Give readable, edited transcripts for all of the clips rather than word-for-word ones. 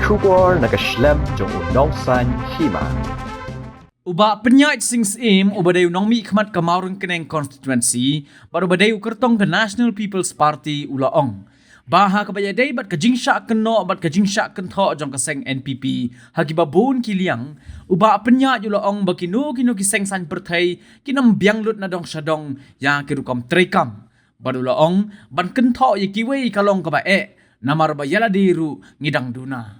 kubor nakaslem jong unong san hima. Uba penyait sings im ubadai unong mi khmat kamaurun keneng constituency baru badai ukertong ke National People's Party ulaong. Baha kabayadai bat kajingsha keno bat kajingsha kentho jong keseng NPP hakibabun kiliang uba penyait ulaong bakinu kinu kiseng san perthai kinam bianglut na dong sadong ya kirukom trekam. Badulaong ban kentho yikiwei kalong kabae namar bayala diru ngidang duna.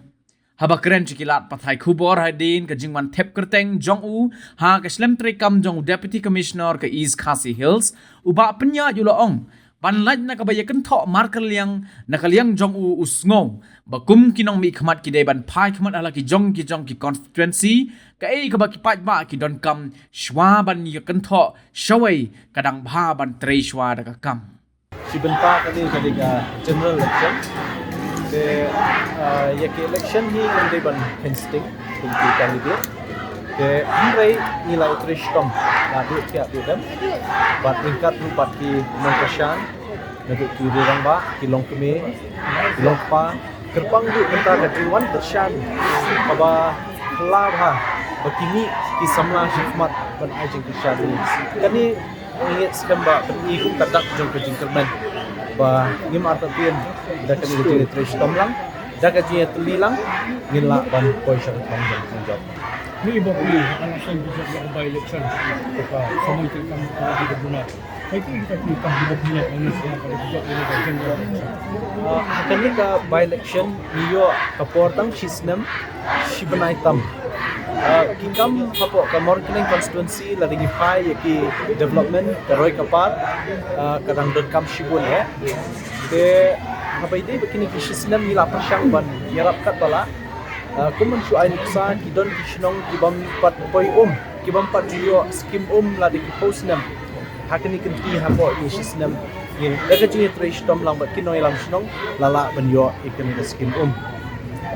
Haba keren cikilat pathai kubor hadin ke jingman tep kerteng jong u ha ke slem trekam jong Deputy Commissioner ke East Khasi Hills uba penya yulaong ban laj na kabaya kentho marker liang nakaliang jong u usngo bakum kinong mi khmat ki ban phai khmat ala ki jong ki constituency ka ei ka ba ki pat ba ki don kam shwa ban ya kentho shawai kadang bha ban tre shwa da ka kam Sebentar kali ketika general election ke election ni kan ban casting untuk kandidat ke hari nilai trishtom lalu tiap dia bat tingkat lupat di Mongkashan untuk di Rangba di Longkeme di Longpa gerbang du bentar kejuan tersyan baba kelabha begini di samla hikmat ban ajeng kesyari kani ingin sekembak berikut kadak jong kejing kerman ba ngim artapin da kami di trishtom lang da kaji tuli lang ngila ban poisha tong jong Ni iba pilih anak saya bisa buat by election kita sama itu kan di guna. Saya kita kita hidup punya anak saya pada juga ini bagian akan ni ke by election niyo kaportang sisnem shibanai tam kikam hapo kamor kineng constituency lading pai yaki development karoi kapar kadang kam shibun ya ke apa ide begini sisnem nila pasyang ban yarap kat bala kuman su ay nuksa kidon kishnong kibam pat poi kibam pat yo skim lading postnem hakini kenti hapo sisnem yin daga jini trishtom lang bat kinoy lang shnong lala ban yo ikan skim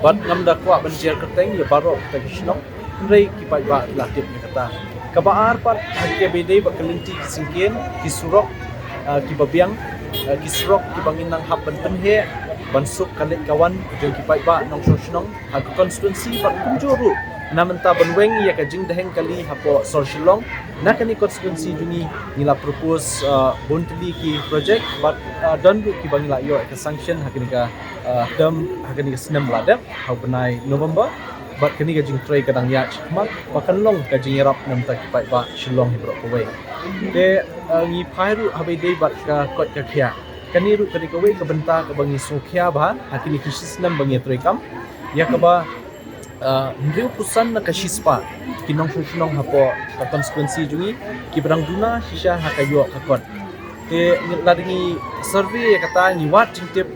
bat ngamda kwa ban jer keteng ya baro ta kishnong rei kipai ba latip ni kata kabaar pat hakke bedai ba kelinti kisingkien kisurok kibabiang kisurok kibangin nang haban penhe bansuk kalit kawan jeng kipai ba nong sosnong hag constituency ba kunjuru namenta banweng ya kajing daheng kali hapo sorshilong nakani constituency jungi nila propose bontli ki project but dondu ki bangila yo ka sanction hakini ka dam hakini ka snem ladap hau benai November but kini kajing try kadang ya mat bakan long kajing yarap namenta kipai ba shilong hibro kawai de ngi phairu habai dei bat ka kot ka khia kani ru kani kawai ka benta ka bangi sokhia ba hakini ki sisnem bangi trekam ya ka ba Ndriu pusan na kashispa kinong susnong hapo ka constituency jungi kibrang duna shisha hakayo kakot te ladingi survey kata ni wat jingtip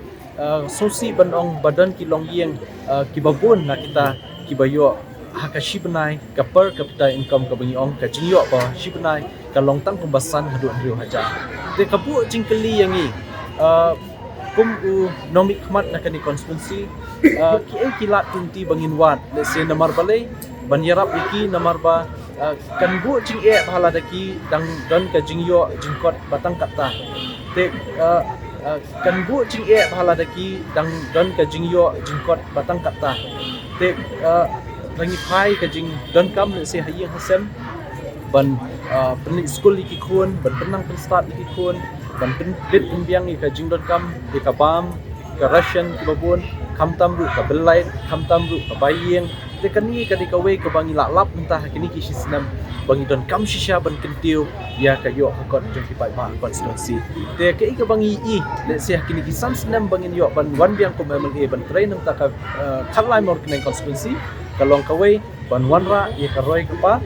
sosi banong badan kilong yeng kibabun na kita kibayo hakashibnai ka per capita income ka bangiong ka jingyo ba shibnai ka longtang kumbasan hadu ndriu haja te kabu jingkeli yangi kum u nomik khmat na kani constituency kilat tunti bangin wat let's say namar balai banyarap iki namar ba kan bu jing bhala daki dang don ka jingyo jingkot batang kata te kan bu jing bhala daki dang don ka jingyo jingkot batang kata te rangi pai ka jing don kam let's say hayi hasem ban penik school iki khun ban penang pen start iki khun ban bit pembiang ika jing.com ika bam ika Russian ki babun kamtam ru ka belai kamtam ru ka bayeng te kani ka dikawai ka bangi lap entah kini ki sisnam bangi don kam shisha ban kentiu ya ka yo ka kon jong ki pai ma constituency te ka ika bangi I let's say kini ki samsnam bangin yo ban wan biang ko MLA ban train nang ta ka khalai mor kineng constituency kalong kawai ban wanra ya ka roi ka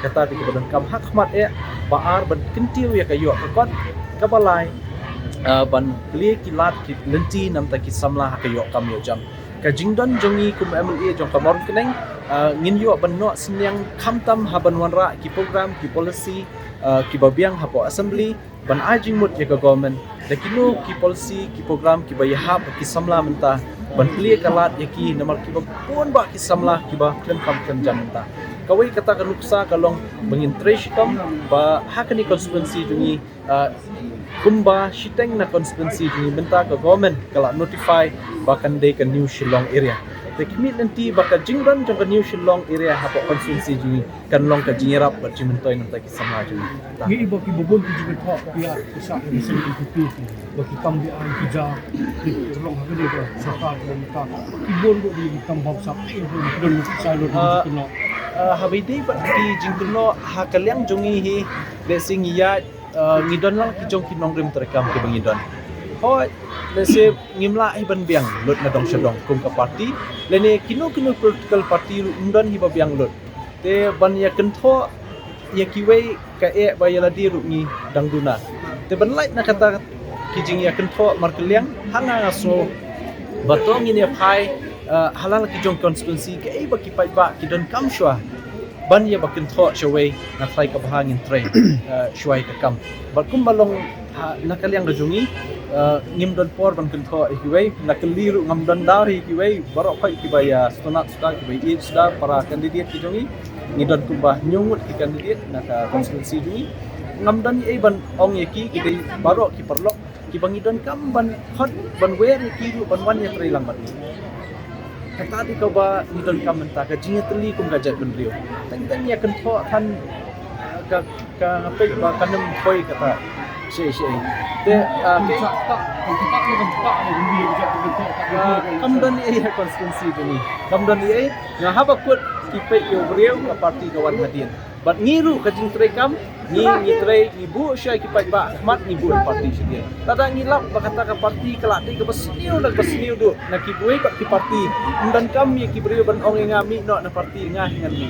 kata di kebadan kam hakmat baar ban kentiu ya ka yo ka kon kabalai ban pli kilat ki lenti namta ki samla hakayo kam yo jam ka jingdon jongi kum MLA jong kamor keneng ngin yo ban no sinyang khamtam haban wanra ki program ki policy ki babiang hapo assembly ban ajing mut ya ka government dakino ki policy ki program ki bayahap ki samla menta ban pli kalat ya ki namar ki pun ba ki samla ki ba klem kam jam menta kawai kata kanuksa kalong bangin trash kam ba hakani constituency jungi kumba shiteng na constituency jungi benta ka government kala notify bahkan day ka New Shillong area Te kimit nanti baka jingban jong ka New Shillong area hapo konstituensi juni kan long ka jingirap bat jimentoy nang taki sama juni. Ngi iba ki bobon ki juga thak ya isa ni sen IPP bagi kambi an kija di rong ha gede ko saka ko ta ibon ko di tambab sak don salur di kino Habidi bat di jingkuno hakaliang jungi hi lesing ya ngidon lang ki jong kinong rim terekam ke bangidon. Hoi lese ngimla hi ban biang lut na dong syadong kum ka parti lene kino political party undon hi ba biang lut. Te ban ya kentho ya kiwei ka e ba yala di ru ni dangduna. Te ban light na kata kijing ya kentho markeliang hanga ngaso batong ini phai halal ki jong constituency ke e ba ki pai ba ki don kam shwa ban ya ba kentho shwai na try ka bahangin tray shwai ka kam bat kum balong nakaliang gajungi ngim don por ban kentho hiwei nakaliru ngam don dar hiwei barok phai ki ba ya stonat sta ki ba i sta para candidate ki jongi ngidon kumbah nyungut ki candidate naka constituency jungi ngam don e ban ong yaki ki dei barok ki perlok ki bangidon kam ban hot ban wer ki ban wan ya tray lang ban kata di kau ba ngidon kam menta ka jinga teli kum gajat ban rio tang ya kentho than ka ngapai ba kanem koi kata she te tak tak ni kan tak ni di bisa bentuk tak kamdan ni constituency ni kamdan ni nga haba kut kipe yo brio ka parti kawan hadian bat ngiru ka jing tray kam ni tray ni bu syai kipai ba mat ni bu parti sedia tada ngilap ba kata ka parti kelati ka basniu du na ki buai ba ki parti undan kam ye ki brio ban ong ngami no na parti ngah ngan ni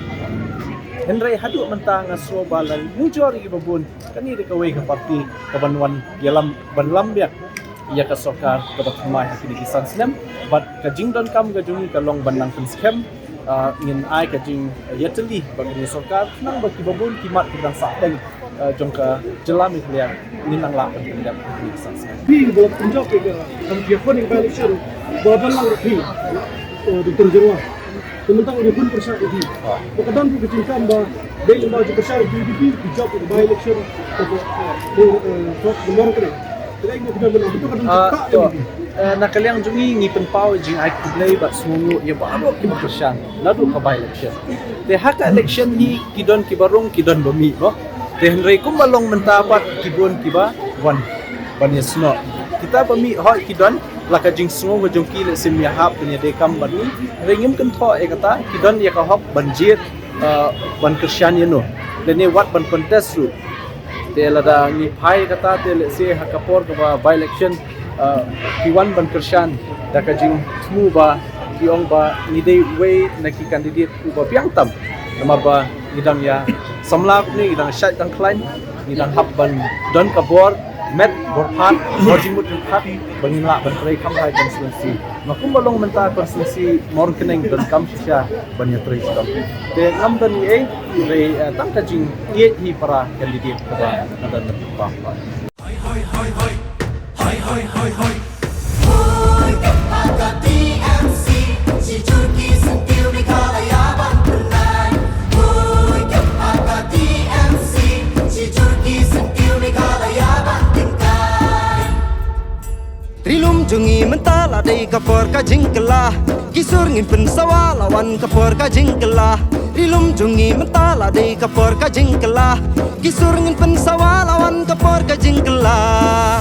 Henry hadu mentang asro balan mujor gi babun kani de kawai ka parti ka banwan gelam banlam biak ia ka sokar ka batmai ka di kisan slam bat ka jingdon kam ga jungi ka long banlang pen scam ngin ai ka jing yateli bagi sokar nang bagi babun kimat kidang sateng jongka jelam iklian ini nang la pen pendap di kisan slam bi bolak punjab ke kan dia pun yang balik syuru babal lang rapi Dr. Jarwa Tementang udah pun persyaratan ini. Kadang tu kecilkan bah dari lima persyaratan PDP dijawab pada by election untuk benar kena. Tidak ingat kita benar itu kadang tak. Nakaliang jungi ngipen pau jing ai kublai bat sungu ya baru ki persyang ladu ka by election. Te haka election ni kidon kibarung kidon bami bo. Te henry kum balong mentapat kibon kiba wan yesno. Kita bami hoi kidon laka jing sungu jong ki le sim ya hap punya dekam bani ringim kan tho e kata kidon ya ka hop banjir ban krisyan yeno lene wat ban contest ru te lada ni phai kata te le se hakapor ka by election ki1 ban krisyan da ka jing smu ba ki ong ba ni dei way na ki candidate ku ba piang tam nama ba idang ya samla ni idang syait dang klein idang hap ban don ka bor met borpat borjimut hat bangila bantrai kampai konstituensi makum balong menta konstituensi morkeneng dan kamsya banya trai sedam te ngam dan ye re tang kajing ye hi para kandidat pada ada nampak Hoi kepada TMC si Turki sentil di kalayaban tunai Hoi kepada TMC si Turki sentil di kalayaban tingkai Rilum jungi mentala dei kapor ka jingkelah Kisur ngin pensawa lawan kapor ka jingkelah Rilum jungi mentala dei kapor ka jingkelah Kisur ngin pensawa lawan kapor ka jingkelah